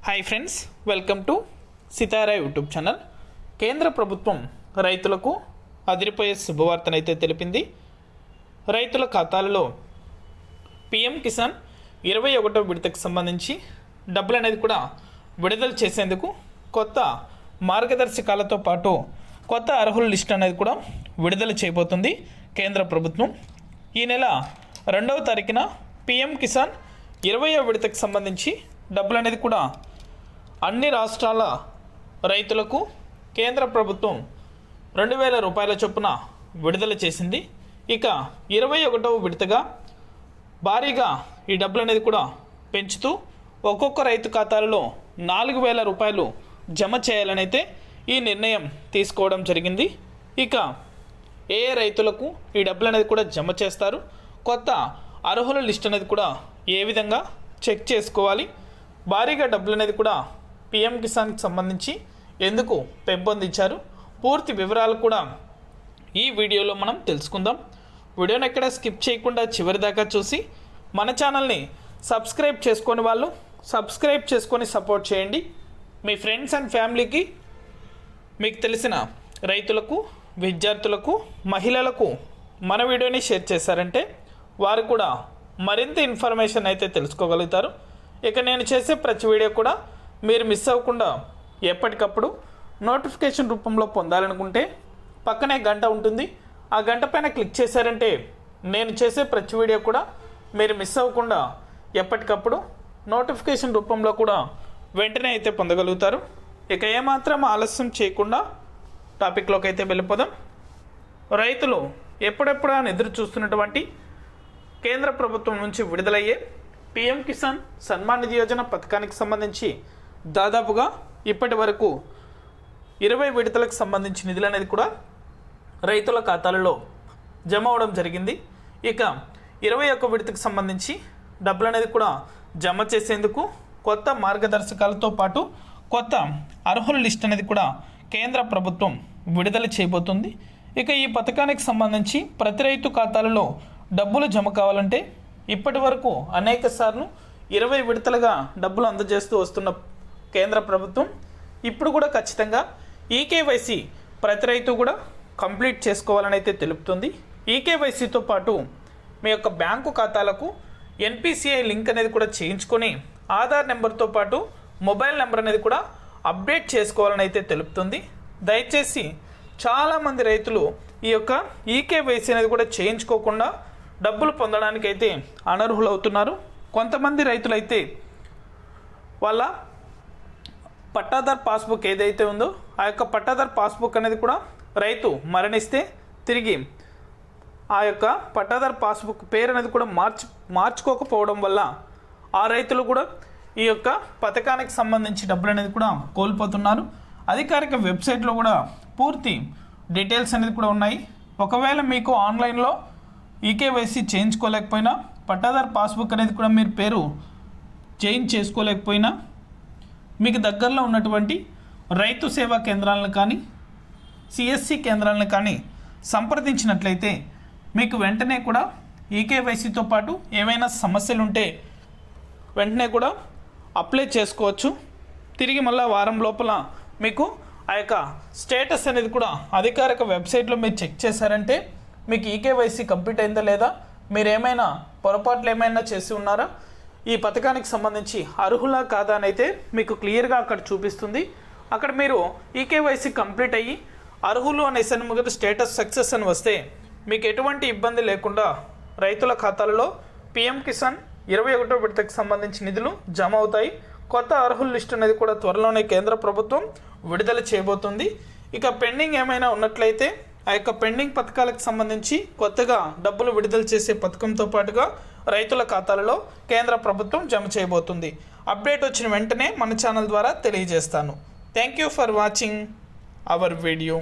Hi friends, welcome to Sitara YouTube channel. కేంద్ర ప్రభుత్వం రైతులకు అదిరిపోయే శుభవార్తనైతే తెలిపింది. రైతుల ఖాతాలలో పిఎం కిసాన్ 21వ విడతకు సంబంధించి డబ్బులు అనేది కూడా విడుదల చేసేందుకు కొత్త మార్గదర్శకాలతో పాటు కొత్త అర్హుల లిస్ట్ అనేది కూడా విడుదల చేయబోతుంది కేంద్ర ప్రభుత్వం. ఈ నెల 2వ తారీఖున పిఎం కిసాన్ 20వ విడతకు సంబంధించి డబ్బులు అనేది కూడా అన్ని రాష్ట్రాల రైతులకు కేంద్ర ప్రభుత్వం 2,000 రూపాయల చొప్పున విడుదల చేసింది. ఇక 21వ విడతగా భారీగా ఈ డబ్బులు అనేది కూడా పెంచుతూ ఒక్కొక్క రైతు ఖాతాలలో 4,000 రూపాయలు జమ చేయాలని అయితే ఈ నిర్ణయం తీసుకోవడం జరిగింది. ఇక ఏ రైతులకు ఈ డబ్బులు అనేది కూడా జమ చేస్తారు, కొత్త అర్హుల లిస్ట్ అనేది కూడా ఏ విధంగా చెక్ చేసుకోవాలి, భారీగా డబ్బులు అనేది కూడా పిఎం కిసాన్కి సంబంధించి ఎందుకు పెంపొందించారు, పూర్తి వివరాలు కూడా ఈ వీడియోలో మనం తెలుసుకుందాం. వీడియోని ఎక్కడ స్కిప్ చేయకుండా చివరి దాకా చూసి మన ఛానల్ని సబ్స్క్రైబ్ చేసుకొని వాళ్ళు సబ్స్క్రైబ్ చేసుకొని సపోర్ట్ చేయండి. మీ ఫ్రెండ్స్ అండ్ ఫ్యామిలీకి, మీకు తెలిసిన రైతులకు, విద్యార్థులకు, మహిళలకు మన వీడియోని షేర్ చేశారంటే వారు కూడా మరింత ఇన్ఫర్మేషన్ అయితే తెలుసుకోగలుగుతారు. ఇక నేను చేసే ప్రతి వీడియో కూడా మీరు మిస్ అవ్వకుండా ఎప్పటికప్పుడు నోటిఫికేషన్ రూపంలో పొందాలనుకుంటే పక్కనే గంట ఉంటుంది. ఆ గంట పైన క్లిక్ చేశారంటే నేను చేసే ప్రతి వీడియో కూడా మీరు మిస్ అవ్వకుండా ఎప్పటికప్పుడు నోటిఫికేషన్ రూపంలో కూడా వెంటనే అయితే పొందగలుగుతారు. ఇక ఏమాత్రం ఆలస్యం చేయకుండా టాపిక్లోకి అయితే వెళ్ళిపోదాం. రైతులు ఎప్పుడెప్పుడా ఎదురు చూస్తున్నటువంటి కేంద్ర ప్రభుత్వం నుంచి విడుదలయ్యే పిఎం కిసాన్ సన్మాన్ నిధి యోజన పథకానికి సంబంధించి దాదాపుగా ఇప్పటి వరకు 20 విడతలకు సంబంధించి నిధులు అనేది కూడా రైతుల ఖాతాలలో జమ అవడం జరిగింది. ఇక 21 విడతకు సంబంధించి డబ్బులు అనేది కూడా జమ చేసేందుకు కొత్త మార్గదర్శకాలతో పాటు కొత్త అర్హుల లిస్ట్ అనేది కూడా కేంద్ర ప్రభుత్వం విడుదల చేయబోతుంది. ఇక ఈ పథకానికి సంబంధించి ప్రతి రైతు ఖాతాలలో డబ్బులు జమ కావాలంటే ఇప్పటి వరకు అనేక సార్లు 20 విడతలుగా డబ్బులు అందజేస్తూ వస్తున్న కేంద్ర ప్రభుత్వం ఇప్పుడు కూడా ఖచ్చితంగా ఈకేవైసీ ప్రతి రైతు కూడా కంప్లీట్ చేసుకోవాలని అయితే తెలుపుతుంది. ఈకేవైసీతో పాటు మీ యొక్క బ్యాంకు ఖాతాలకు ఎన్పిసిఐ లింక్ అనేది కూడా చేయించుకొని ఆధార్ నెంబర్తో పాటు మొబైల్ నెంబర్ అనేది కూడా అప్డేట్ చేసుకోవాలని అయితే తెలుపుతుంది. దయచేసి చాలామంది రైతులు ఈ యొక్క ఈకేవైసీ అనేది కూడా చేయించుకోకుండా డబ్బులు పొందడానికి అయితే అనర్హులు అవుతున్నారు. కొంతమంది రైతులైతే వాళ్ళ పట్టాదార్ పాస్బుక్ ఏదైతే ఉందో ఆ యొక్క పట్టాదార్ పాస్బుక్ అనేది కూడా రైతు మరణిస్తే తిరిగి ఆ యొక్క పట్టాదార్ పాస్బుక్ పేరు అనేది కూడా మార్చుకోకపోవడం వల్ల ఆ రైతులు కూడా ఈ యొక్క పథకానికి సంబంధించి డబ్బులు అనేది కూడా కోల్పోతున్నారు. అధికారిక వెబ్సైట్లో కూడా పూర్తి డీటెయిల్స్ అనేది కూడా ఉన్నాయి. ఒకవేళ మీకు ఆన్లైన్లో ఈకేవైసీ చేయించుకోలేకపోయినా, పట్టాదార్ పాస్బుక్ అనేది కూడా మీరు పేరు చేంజ్ చేసుకోలేకపోయినా మీకు దగ్గరలో ఉన్నటువంటి రైతు సేవా కేంద్రాలను కానీ సిఎస్సి కేంద్రాలను కానీ సంప్రదించినట్లయితే మీకు వెంటనే కూడా ఈకేవైసీతో పాటు ఏమైనా సమస్యలు ఉంటే వెంటనే కూడా అప్లై చేసుకోవచ్చు. తిరిగి మళ్ళీ వారం లోపల మీకు ఆ యొక్క స్టేటస్ అనేది కూడా అధికారిక వెబ్సైట్లో మీరు చెక్ చేశారంటే మీకు ఈకేవైసీ కంప్లీట్ అయిందా లేదా, మీరు ఏమైనా పొరపాట్లు ఏమైనా చేసి ఉన్నారా, ఈ పథకానికి సంబంధించి అర్హులా కాదా అని అయితే మీకు క్లియర్గా అక్కడ చూపిస్తుంది. అక్కడ మీరు ఈకేవైసీ కంప్లీట్ అయ్యి అర్హులు అనేసి ముగ్గురు స్టేటస్ సక్సెస్ అని వస్తే మీకు ఎటువంటి ఇబ్బంది లేకుండా రైతుల ఖాతాలలో పిఎం కిసాన్ 21వ విడతకు సంబంధించి నిధులు జమ అవుతాయి. కొత్త అర్హుల లిస్ట్ అనేది కూడా త్వరలోనే కేంద్ర ప్రభుత్వం విడుదల చేయబోతుంది. ఇక పెండింగ్ ఏమైనా ఉన్నట్లయితే ఆ యొక్క పెండింగ్ పథకాలకు సంబంధించి కొత్తగా డబ్బులు విడుదల చేసే పథకంతో పాటుగా రైతుల ఖాతాలలో కేంద్ర ప్రభుత్వం జమ చేయబోతుంది. అప్డేట్ వచ్చిన వెంటనే మన ఛానల్ ద్వారా తెలియజేస్తాను. Thank you for watching our video.